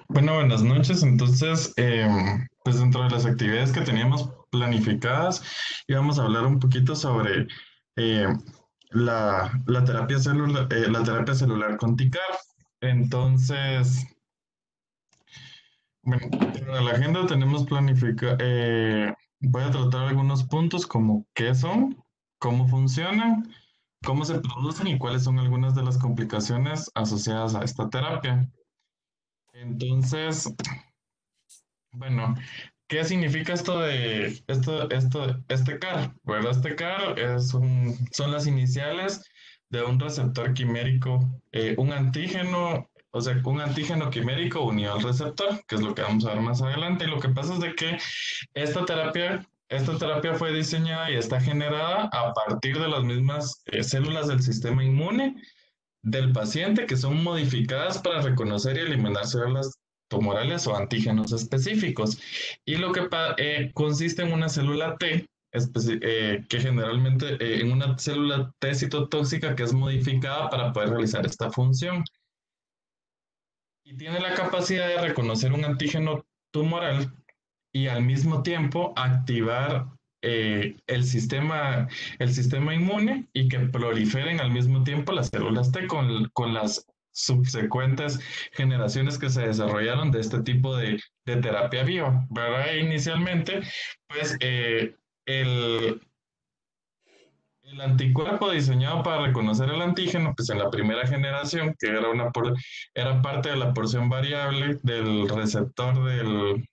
Bueno, buenas noches. Entonces, pues dentro de las actividades que teníamos planificadas, íbamos a hablar un poquito sobre eh, la terapia celular con TICAR. Entonces, bueno, dentro de la agenda tenemos planificado, voy a tratar algunos puntos como qué son, cómo funcionan, cómo se producen y cuáles son algunas de las complicaciones asociadas a esta terapia. Entonces, bueno, ¿qué significa esto de este CAR? ¿Verdad? Este CAR son las iniciales de un receptor quimérico, un antígeno, o sea, un antígeno quimérico unido al receptor, que es lo que vamos a ver más adelante. Y lo que pasa es de que esta terapia fue diseñada y está generada a partir de las mismas células del sistema inmune del paciente que son modificadas para reconocer y eliminar células tumorales o antígenos específicos. Y lo que consiste en una célula T, que generalmente en una célula T citotóxica que es modificada para poder realizar esta función. Y tiene la capacidad de reconocer un antígeno tumoral y al mismo tiempo activar el sistema inmune y que proliferen al mismo tiempo las células T con las subsecuentes generaciones que se desarrollaron de este tipo de terapia viva, ¿verdad? Inicialmente, pues el, el anticuerpo diseñado para reconocer el antígeno, pues en la primera generación, que era parte de la porción variable del receptor de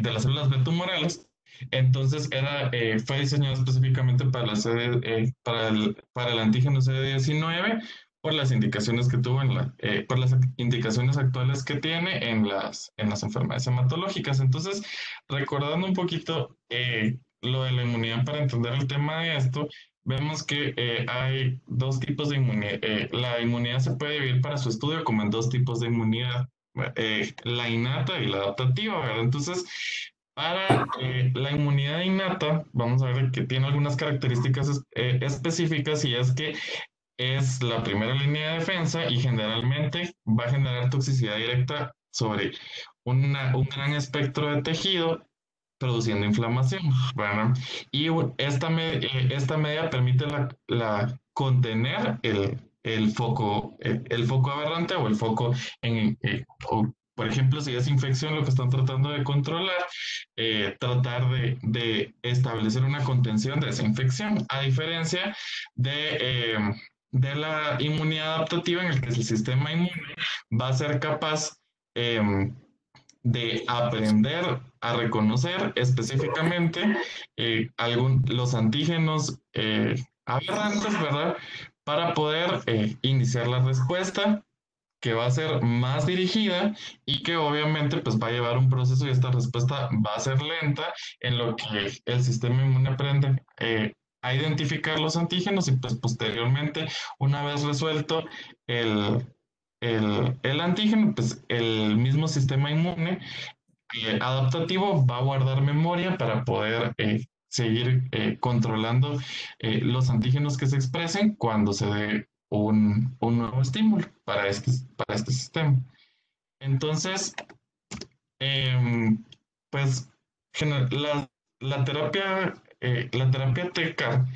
las células B tumorales. Entonces fue diseñado específicamente para, para el antígeno CD19 por las indicaciones que tuvo por las indicaciones actuales que tiene en las enfermedades hematológicas. Entonces, recordando un poquito lo de la inmunidad para entender el tema de esto, vemos que hay dos tipos de inmunidad. La inmunidad se puede dividir para su estudio como en dos tipos de inmunidad, la innata y la adaptativa, ¿verdad? Entonces, para la inmunidad innata, vamos a ver que tiene algunas características específicas y es que es la primera línea de defensa y generalmente va a generar toxicidad directa sobre un gran espectro de tejido produciendo inflamación, ¿verdad? Y esta medida permite contener el foco aberrante o el foco por ejemplo, si es infección lo que están tratando de controlar, tratar de establecer una contención de esa infección, a diferencia de la inmunidad adaptativa en el que el sistema inmune va a ser capaz de aprender a reconocer específicamente los antígenos aberrantes, ¿verdad? Para poder iniciar la respuesta que va a ser más dirigida y que obviamente pues va a llevar un proceso y esta respuesta va a ser lenta en lo que el sistema inmune aprende a identificar los antígenos y pues posteriormente una vez resuelto el, el antígeno, pues el mismo sistema inmune adaptativo va a guardar memoria para poder seguir controlando los antígenos que se expresen cuando se dé un nuevo estímulo para este sistema. Entonces, em, pues la, la terapia TECA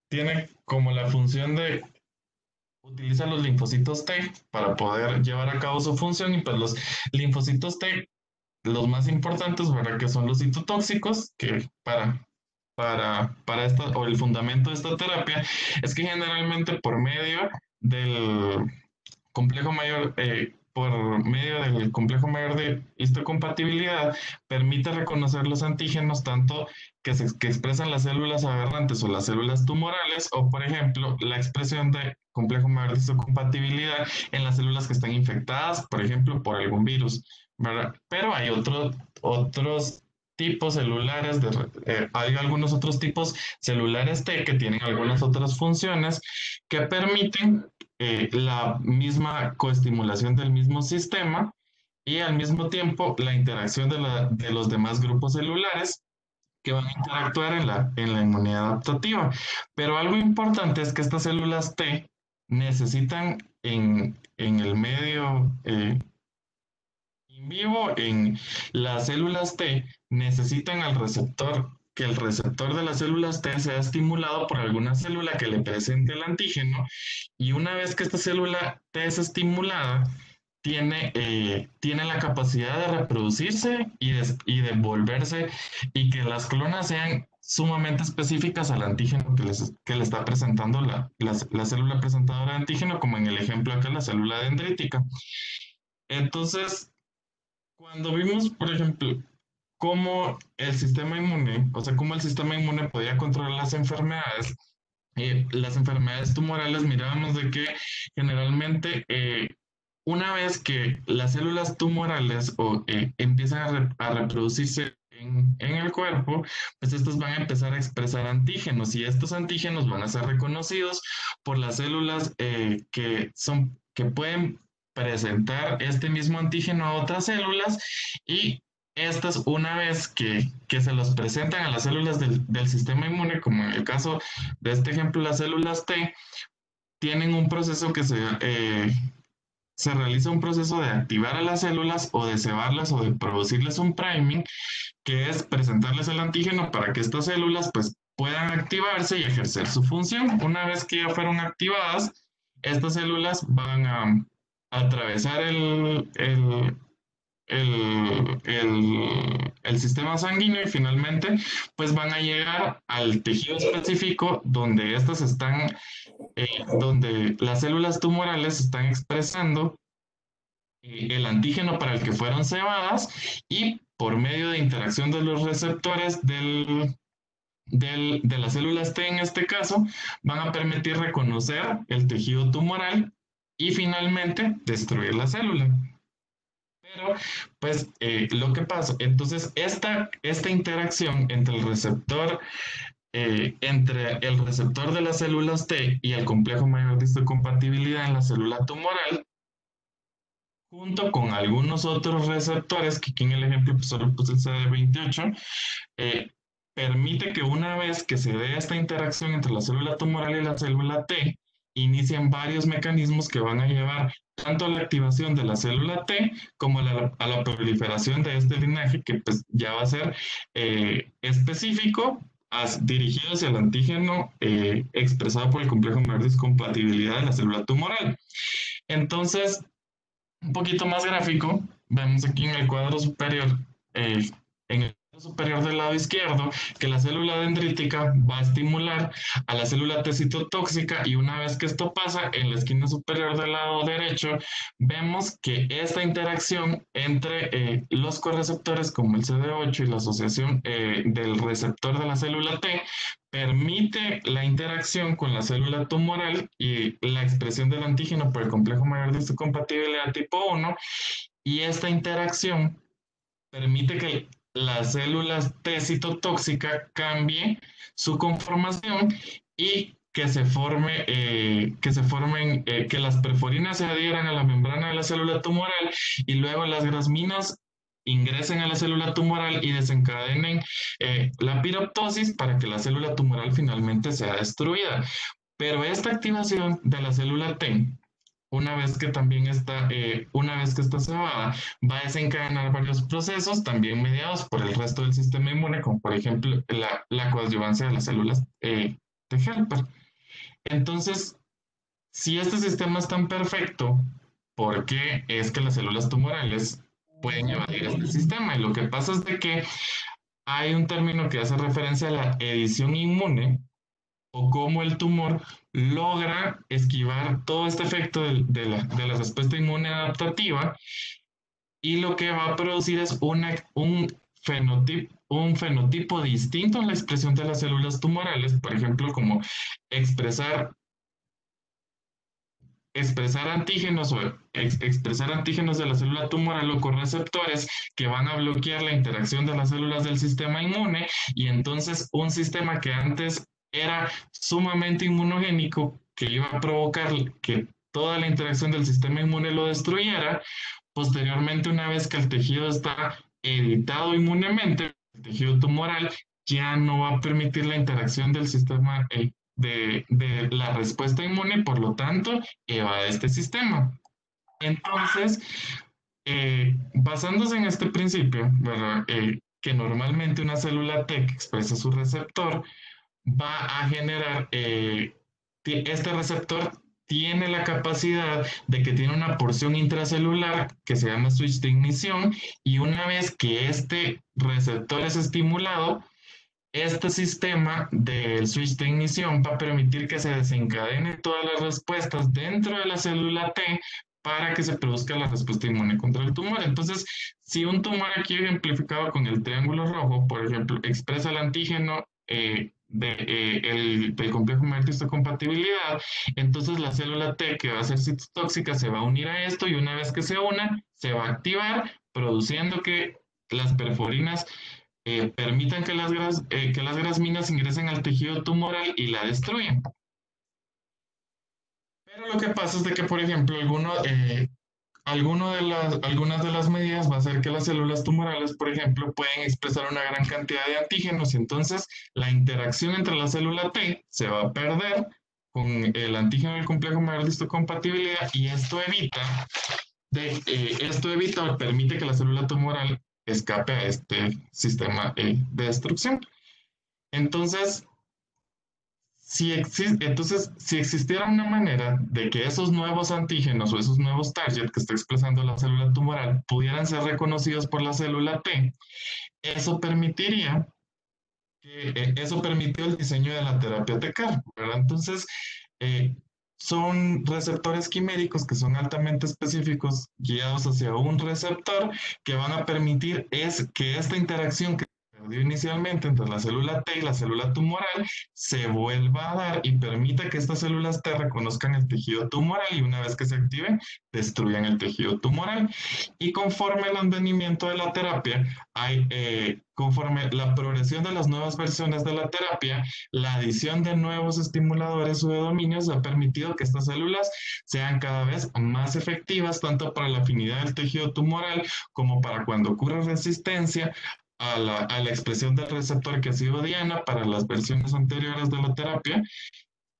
tiene como la función de utiliza los linfocitos T para poder llevar a cabo su función y pues los linfocitos T, los más importantes, ¿verdad? Que son los citotóxicos, que para esta, o el fundamento de esta terapia, es que generalmente del por medio del complejo mayor de histocompatibilidad, permite reconocer los antígenos tanto que expresan las células aberrantes o las células tumorales, o por ejemplo, la expresión de complejo mayor de histocompatibilidad en las células que están infectadas, por ejemplo, por algún virus, ¿verdad? Pero hay otros tipos celulares, hay algunos otros tipos celulares T que tienen algunas otras funciones que permiten la misma coestimulación del mismo sistema y al mismo tiempo la interacción de los demás grupos celulares que van a interactuar en la inmunidad adaptativa. Pero algo importante es que estas células T necesitan en el medio in vivo, en las células T, necesitan al receptor, que el receptor de las células T sea estimulado por alguna célula que le presente el antígeno, y una vez que esta célula T es estimulada, tiene la capacidad de reproducirse y de volverse, y que las clonas sean sumamente específicas al antígeno que le está presentando la célula presentadora de antígeno, como en el ejemplo acá, la célula dendrítica. Entonces, cuando vimos, por ejemplo, cómo el sistema inmune, o sea, cómo el sistema inmune podía controlar las enfermedades tumorales, mirábamos de que generalmente una vez que las células tumorales empiezan a reproducirse en el cuerpo, pues estas van a empezar a expresar antígenos, y estos antígenos van a ser reconocidos por las células que pueden presentar este mismo antígeno a otras células, y estas, una vez que se los presentan a las células del sistema inmune, como en el caso de este ejemplo, las células T, tienen un proceso se realiza un proceso de activar a las células, o de cebarlas, o de producirles un priming, que es presentarles el antígeno para que estas células pues puedan activarse y ejercer su función. Una vez que ya fueron activadas, estas células van a atravesar el sistema sanguíneo, y finalmente pues van a llegar al tejido específico donde estas están, donde las células tumorales están expresando el antígeno para el que fueron cebadas, y por medio de interacción de los receptores de las células T en este caso, van a permitir reconocer el tejido tumoral y finalmente destruir la célula. Pero, pues, lo que pasa, entonces, esta interacción entre el receptor de las células T y el complejo mayor de histocompatibilidad en la célula tumoral, junto con algunos otros receptores, que aquí en el ejemplo pues, solo puse el CD28, eh, permite que una vez que se dé esta interacción entre la célula tumoral y la célula T, inician varios mecanismos que van a llevar tanto a la activación de la célula T como a la proliferación de este linaje, que pues ya va a ser específico, dirigido hacia el antígeno expresado por el complejo mayor de compatibilidad de la célula tumoral. Entonces, un poquito más gráfico, vemos aquí en el cuadro superior, en el cuadro superior del lado izquierdo, que la célula dendrítica va a estimular a la célula T citotóxica, y una vez que esto pasa, en la esquina superior del lado derecho, vemos que esta interacción entre los correceptores como el CD8 y la asociación del receptor de la célula T permite la interacción con la célula tumoral y la expresión del antígeno por el complejo mayor de histocompatibilidad tipo 1, y esta interacción permite que las células T citotóxica cambie su conformación, y que las perforinas se adhieran a la membrana de la célula tumoral, y luego las grasminas ingresen a la célula tumoral y desencadenen la piroptosis para que la célula tumoral finalmente sea destruida. Pero esta activación de la célula T, una vez que está cebada, va a desencadenar varios procesos también mediados por el resto del sistema inmune, como por ejemplo la coadyuvancia de las células de helper. Entonces, si este sistema es tan perfecto, ¿por qué es que las células tumorales pueden evadir este sistema? Y lo que pasa es de que hay un término que hace referencia a la edición inmune, o cómo el tumor logra esquivar todo este efecto de la respuesta inmune adaptativa, y lo que va a producir es un fenotipo distinto en la expresión de las células tumorales, por ejemplo, como expresar antígenos, o expresar antígenos de la célula tumoral, o con receptores que van a bloquear la interacción de las células del sistema inmune, y entonces un sistema que antes era sumamente inmunogénico, que iba a provocar que toda la interacción del sistema inmune lo destruyera, posteriormente, una vez que el tejido está editado inmunemente, el tejido tumoral ya no va a permitir la interacción del sistema de la respuesta inmune y por lo tanto evade este sistema. Entonces, basándose en este principio, ¿verdad? Que normalmente una célula T que expresa su receptor va a generar, este receptor tiene la capacidad de que tiene una porción intracelular que se llama switch de ignición y una vez que este receptor es estimulado, este sistema del switch de ignición va a permitir que se desencadenen todas las respuestas dentro de la célula T para que se produzca la respuesta inmune contra el tumor. Entonces, si un tumor aquí ejemplificado con el triángulo rojo, por ejemplo, expresa el antígeno del complejo mayor de histocompatibilidad, entonces la célula T que va a ser citotóxica se va a unir a esto y una vez que se una, se va a activar produciendo que las perforinas permitan que las grasminas ingresen al tejido tumoral y la destruyan. Pero lo que pasa es de que, por ejemplo, algunas de las medidas va a ser que las células tumorales, por ejemplo, pueden expresar una gran cantidad de antígenos y entonces la interacción entre la célula T se va a perder con el antígeno del complejo mayor de histocompatibilidad y esto evita o permite que la célula tumoral escape a este sistema de destrucción. Entonces, si existiera una manera de que esos nuevos antígenos o esos nuevos targets que está expresando la célula tumoral pudieran ser reconocidos por la célula T, eso permitiría eso permitió el diseño de la terapia TCAR, ¿verdad? Entonces, eh, son receptores quiméricos que son altamente específicos, guiados hacia un receptor que van a permitir que esta interacción que se dio inicialmente entre la célula T y la célula tumoral se vuelva a dar y permita que estas células T reconozcan el tejido tumoral y una vez que se activen, destruyan el tejido tumoral. Y conforme el andamiento de la terapia, conforme la progresión de las nuevas versiones de la terapia, la adición de nuevos estimuladores o de dominios ha permitido que estas células sean cada vez más efectivas, tanto para la afinidad del tejido tumoral como para cuando ocurre resistencia a la expresión del receptor que ha sido diana para las versiones anteriores de la terapia,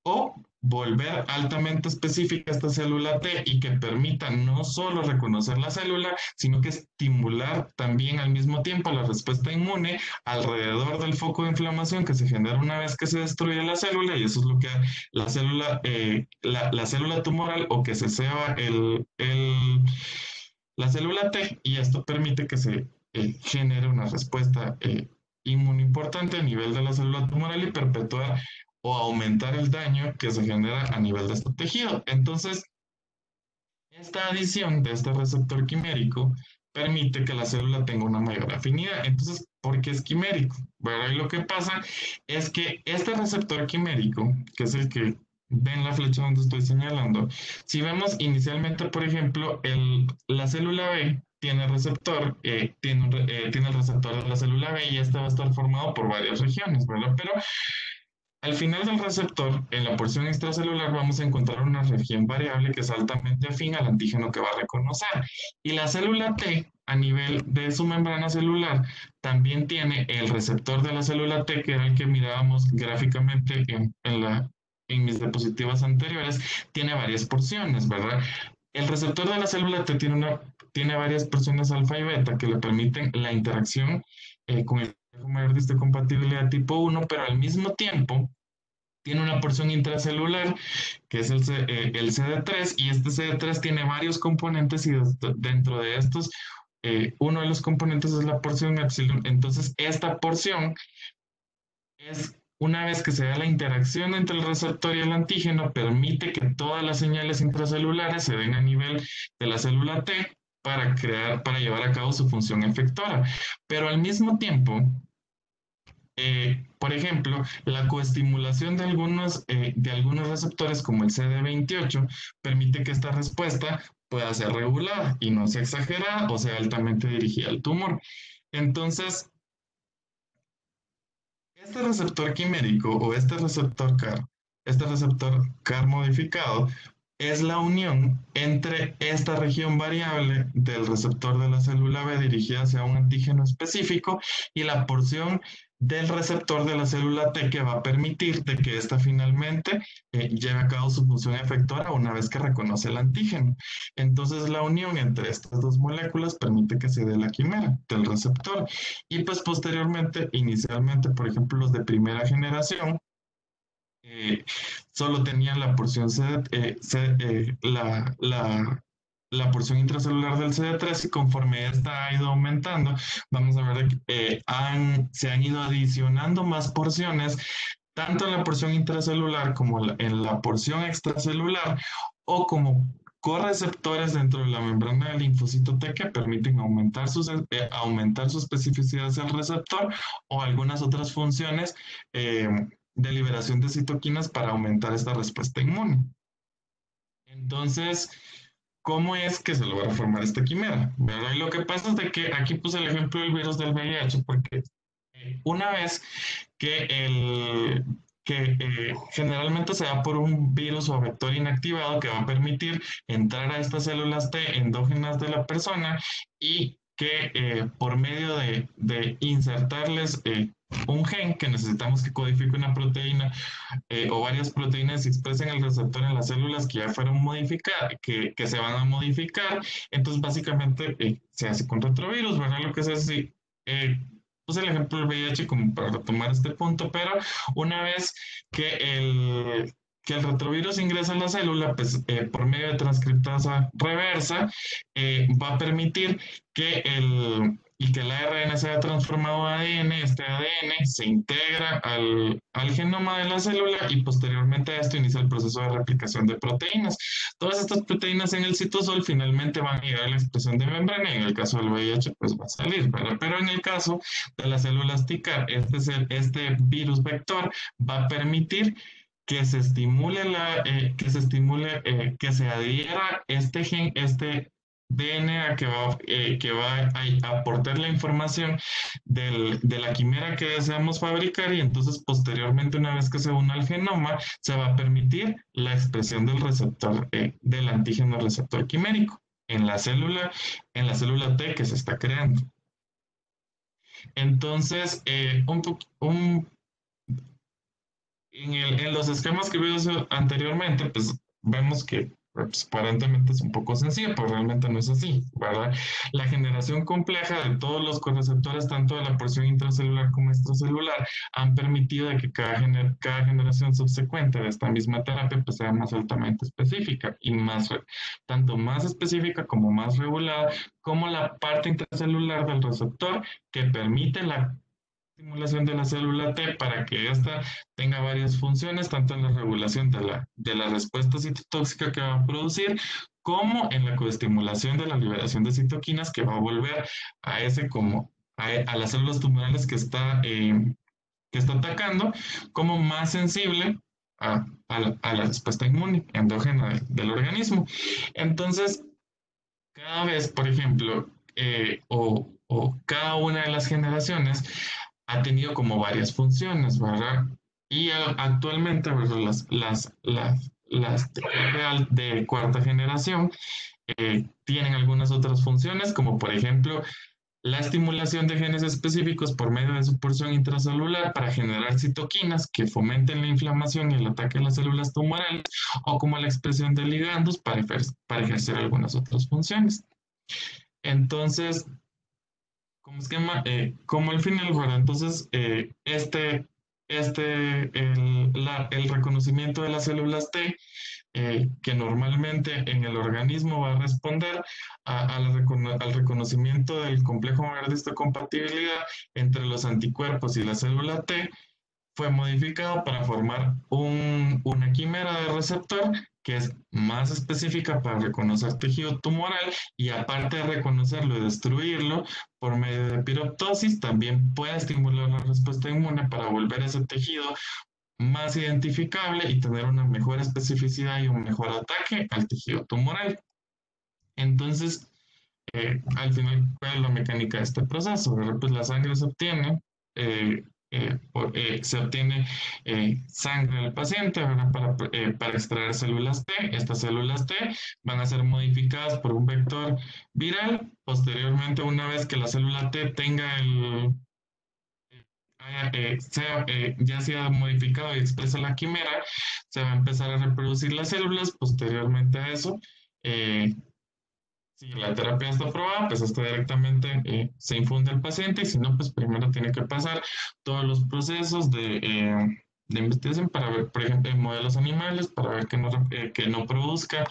o volver altamente específica esta célula T y que permita no solo reconocer la célula, sino que estimular también al mismo tiempo la respuesta inmune alrededor del foco de inflamación que se genera una vez que se destruye la célula y eso es lo que la célula tumoral o que se ceba la célula T y esto permite que se genere una respuesta inmune importante a nivel de la célula tumoral y perpetuar o aumentar el daño que se genera a nivel de este tejido. Entonces, esta adición de este receptor quimérico permite que la célula tenga una mayor afinidad. Entonces, ¿por qué es quimérico? Bueno, y lo que pasa es que este receptor quimérico, que es el que ven la flecha donde estoy señalando, si vemos inicialmente, por ejemplo, la célula B tiene receptor, tiene el receptor de la célula B y este va a estar formado por varias regiones, ¿verdad? Pero al final del receptor, en la porción extracelular, vamos a encontrar una región variable que es altamente afín al antígeno que va a reconocer. Y la célula T, a nivel de su membrana celular, también tiene el receptor de la célula T, que era el que mirábamos gráficamente en mis diapositivas anteriores, tiene varias porciones, ¿verdad? El receptor de la célula T tiene varias porciones alfa y beta que le permiten la interacción con el mayor de histocompatibilidad tipo 1, pero al mismo tiempo tiene una porción intracelular que es el CD3 y este CD3 tiene varios componentes y dentro de estos uno de los componentes es la porción epsilon. Entonces esta porción es una vez que se da la interacción entre el receptor y el antígeno, permite que todas las señales intracelulares se den a nivel de la célula T para llevar a cabo su función efectora. Pero al mismo tiempo, por ejemplo, la coestimulación de algunos receptores como el CD28 permite que esta respuesta pueda ser regulada y no sea exagerada o sea altamente dirigida al tumor. Entonces, este receptor quimérico o este receptor CAR modificado, es la unión entre esta región variable del receptor de la célula B dirigida hacia un antígeno específico y la porción del receptor de la célula T que va a permitir de que ésta finalmente lleve a cabo su función efectora una vez que reconoce el antígeno. Entonces la unión entre estas dos moléculas permite que se dé la quimera del receptor. Y pues posteriormente, inicialmente, por ejemplo, los de primera generación, eh, solo tenían la porción la porción intracelular del CD3 y conforme esta ha ido aumentando, vamos a ver que se han ido adicionando más porciones, tanto en la porción intracelular como en la porción extracelular o como correceptores dentro de la membrana del linfocito T que permiten aumentar su especificidad del receptor o algunas otras funciones eh, de liberación de citoquinas para aumentar esta respuesta inmune. Entonces, ¿cómo es que se logra formar esta quimera? ¿Verdad? Y lo que pasa es de que aquí puse el ejemplo del virus del VIH porque una vez que generalmente se da por un virus o vector inactivado que va a permitir entrar a estas células T endógenas de la persona y que por medio de insertarles un gen que necesitamos que codifique una proteína o varias proteínas y expresen el receptor en las células que ya fueron modificadas, que se van a modificar. Entonces, básicamente, se hace con retrovirus, ¿verdad? Lo que se hace, puse el ejemplo del VIH como para retomar este punto, pero una vez que el retrovirus ingresa a la célula, pues por medio de transcriptasa reversa, va a permitir que el ARN sea transformado a ADN, este ADN se integra al genoma de la célula y posteriormente a esto inicia el proceso de replicación de proteínas. Todas estas proteínas en el citosol finalmente van a llegar a la expresión de membrana y en el caso del VIH pues va a salir, ¿verdad? Pero en el caso de las células TICAR, este virus vector va a permitir que se adhiera este gen, este DNA que va a aportar la información de la quimera que deseamos fabricar y entonces posteriormente una vez que se una al genoma se va a permitir la expresión del receptor, del antígeno receptor quimérico en la célula T que se está creando. Entonces, en los esquemas que vimos anteriormente, pues vemos que pues, aparentemente es un poco sencillo, pero realmente no es así, ¿verdad? La generación compleja de todos los correceptores, tanto de la porción intracelular como extracelular, han permitido de que cada generación subsecuente de esta misma terapia pues, sea más altamente específica y tanto más específica como más regulada, como la parte intracelular del receptor que permite la estimulación de la célula T para que ésta tenga varias funciones, tanto en la regulación de la respuesta citotóxica que va a producir, como en la coestimulación de la liberación de citoquinas que va a volver a las células tumorales que está atacando como más sensible a la respuesta inmune endógena del organismo. Entonces, cada vez, por ejemplo, o cada una de las generaciones ha tenido como varias funciones, ¿verdad? Y actualmente, ¿verdad? Las de cuarta generación tienen algunas otras funciones, como por ejemplo la estimulación de genes específicos por medio de su porción intracelular para generar citoquinas que fomenten la inflamación y el ataque a las células tumorales, o como la expresión de ligandos para ejercer algunas otras funciones. Entonces, como esquema, como el final, ¿verdad? Entonces, el reconocimiento de las células T, que normalmente en el organismo va a responder al reconocimiento del complejo de histocompatibilidad entre los anticuerpos y la célula T, fue modificado para formar una quimera de receptor que es más específica para reconocer tejido tumoral y aparte de reconocerlo y destruirlo por medio de piroptosis, también puede estimular la respuesta inmune para volver ese tejido más identificable y tener una mejor especificidad y un mejor ataque al tejido tumoral. Entonces, al final, ¿cuál es la mecánica de este proceso? Pues la sangre eh, se obtiene sangre del paciente, ¿verdad? Para extraer células T. Estas células T van a ser modificadas por un vector viral. Posteriormente, una vez que la célula T tenga ya se ha modificado y expresa la quimera, se va a empezar a reproducir las células. Posteriormente a eso, eh, si la terapia está aprobada, pues esto directamente se infunde al paciente, y si no, pues primero tiene que pasar todos los procesos de investigación para ver, por ejemplo, en modelos animales, para ver que no produzca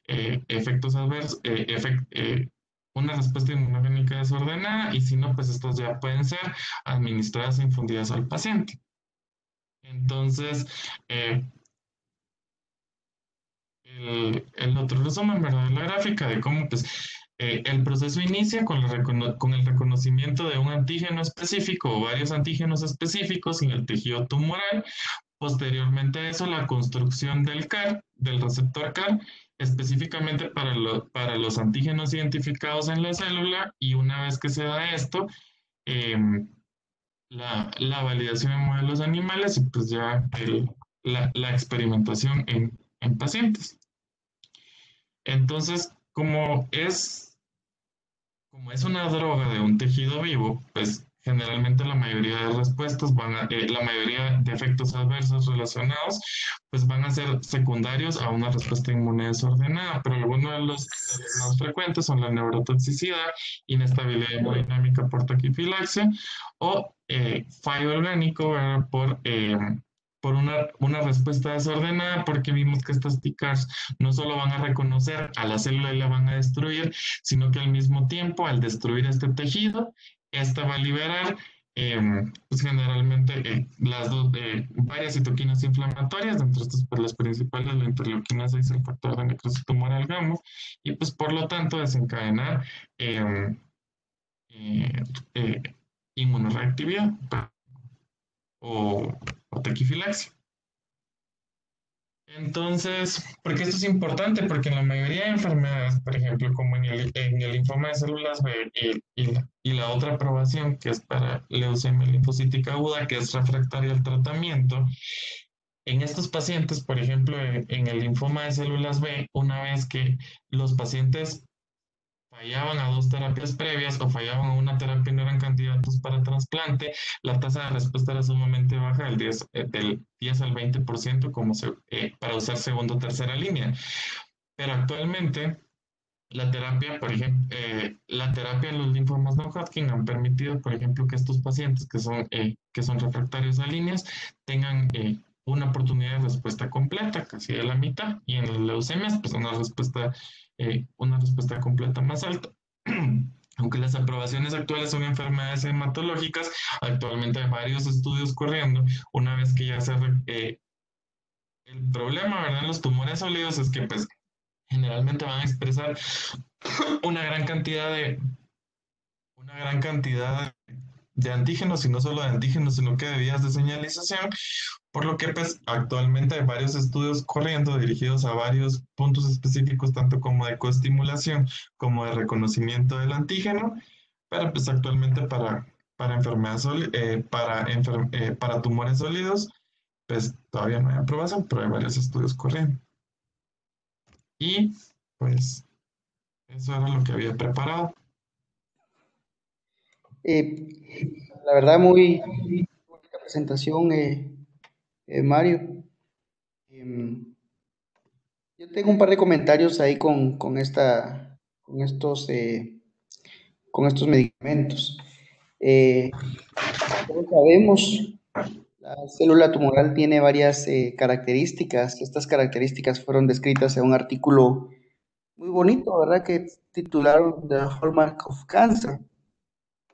efectos adversos, una respuesta inmunogénica desordenada, y si no, pues estos ya pueden ser administradas e infundidas al paciente. Entonces, eh, el otro resumen, ¿verdad? La gráfica de cómo pues, el proceso inicia con el reconocimiento de un antígeno específico o varios antígenos específicos en el tejido tumoral. Posteriormente a eso, la construcción del CAR, del receptor CAR, específicamente para los antígenos identificados en la célula, y una vez que se da esto, em, la validación en modelos animales, y pues ya la experimentación en pacientes. Entonces, como es una droga de un tejido vivo, pues generalmente la mayoría de respuestas la mayoría de efectos adversos relacionados, pues van a ser secundarios a una respuesta inmune desordenada, pero algunos de los más frecuentes son la neurotoxicidad, inestabilidad hemodinámica por taquifilaxia, o fallo orgánico, ¿verdad? Por una respuesta desordenada, porque vimos que estas TCARs no solo van a reconocer a la célula y la van a destruir, sino que al mismo tiempo, al destruir este tejido, esta va a liberar pues generalmente varias citoquinas inflamatorias, entre estas pues, las principales, la interleuquina 6, el factor de necrosis tumoral gamma, y pues por lo tanto desencadenar eh, eh, eh, inmunoreactividad o, o taquifilaxia. Entonces, ¿por qué esto es importante? Porque en la mayoría de enfermedades, por ejemplo, como en el linfoma de células B y la otra aprobación, que es para leucemia linfocítica aguda, que es refractaria al tratamiento, en estos pacientes, por ejemplo, en el linfoma de células B, una vez que los pacientes fallaban a dos terapias previas o fallaban a una terapia y no eran candidatos para trasplante, la tasa de respuesta era sumamente baja, del 10 al 20%, para usar segunda o tercera línea. Pero actualmente la terapia, por ejemplo, la terapia en los linfomas no Hodgkin han permitido, por ejemplo, que estos pacientes que son refractarios a líneas tengan una oportunidad de respuesta completa, casi de la mitad, y en las leucemias, pues una respuesta completa más alta. Aunque las aprobaciones actuales son enfermedades hematológicas, actualmente hay varios estudios corriendo. Una vez que el problema, ¿verdad? En los tumores sólidos es que, pues, generalmente van a expresar una gran cantidad de, una gran cantidad de antígenos, y no solo de antígenos, sino que de vías de señalización, por lo que pues actualmente hay varios estudios corriendo dirigidos a varios puntos específicos, tanto como de coestimulación como de reconocimiento del antígeno, pero pues actualmente para para tumores sólidos, pues todavía no hay aprobación, pero hay varios estudios corriendo. Y pues eso era lo que había preparado. La verdad, muy buena presentación, Mario. Em, yo tengo un par de comentarios ahí con estos medicamentos. Como sabemos, la célula tumoral tiene varias características. Estas características fueron descritas en un artículo muy bonito, ¿verdad? Que titularon The Hallmark of Cancer.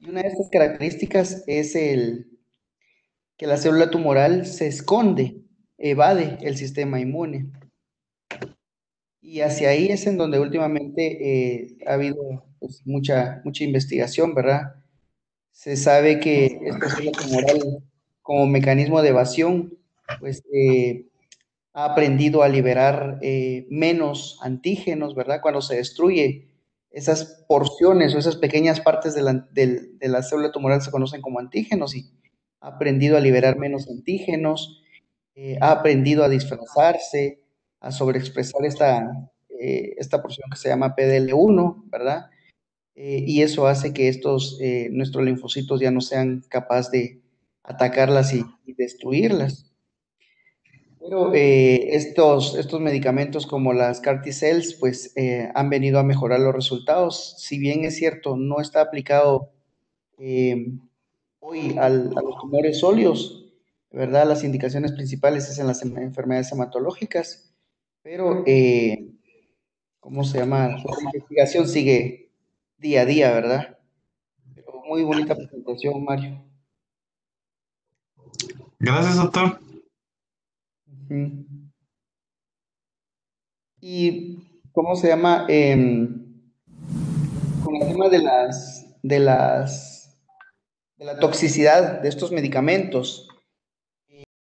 Y una de estas características es que la célula tumoral se esconde, evade el sistema inmune. Y hacia ahí es en donde últimamente ha habido pues, mucha investigación, ¿verdad? Se sabe que esta célula tumoral, como mecanismo de evasión, pues ha aprendido a liberar menos antígenos, ¿verdad? Cuando se destruye esas porciones o esas pequeñas partes de la célula tumoral se conocen como antígenos, y ha aprendido a liberar menos antígenos, ha aprendido a disfrazarse, a sobreexpresar esta porción que se llama PDL1, ¿verdad? Y eso hace que nuestros linfocitos ya no sean capaces de atacarlas y destruirlas. Pero estos medicamentos como las CAR T-cells, pues han venido a mejorar los resultados. Si bien es cierto, no está aplicado eh, hoy a los tumores sólidos, ¿verdad? Las indicaciones principales es en las enfermedades hematológicas, pero, ¿cómo se llama? La investigación sigue día a día, ¿verdad? Pero muy bonita presentación, Mario. Gracias, doctor. Ujú. Y, ¿cómo se llama? Con el tema de la toxicidad de estos medicamentos,